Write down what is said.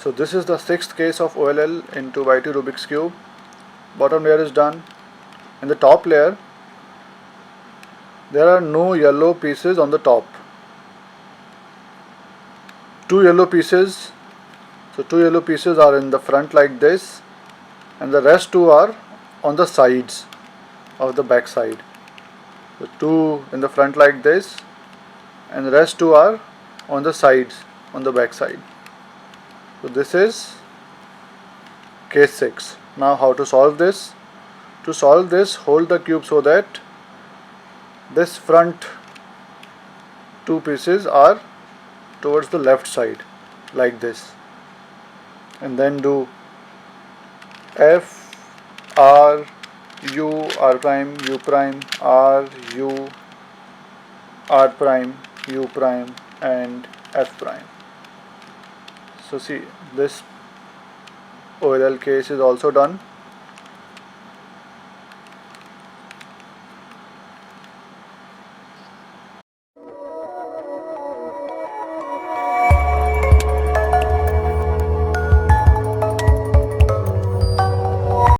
So this is the sixth case of OLL in 2x2 Rubik's Cube. Bottom layer is done. In the top layer, there are no yellow pieces on the top. Two yellow pieces. So two yellow pieces are in the front like this, and the rest two are on the sides of the back side. So two in the front like this, and the rest two are on the sides on the back side. So this is case 6. Now how to solve this? To solve this, hold the cube so that this front two pieces are towards the left side like this, and then do F R U R prime U prime R U R prime U prime and F prime. So see, this OLL case is also done.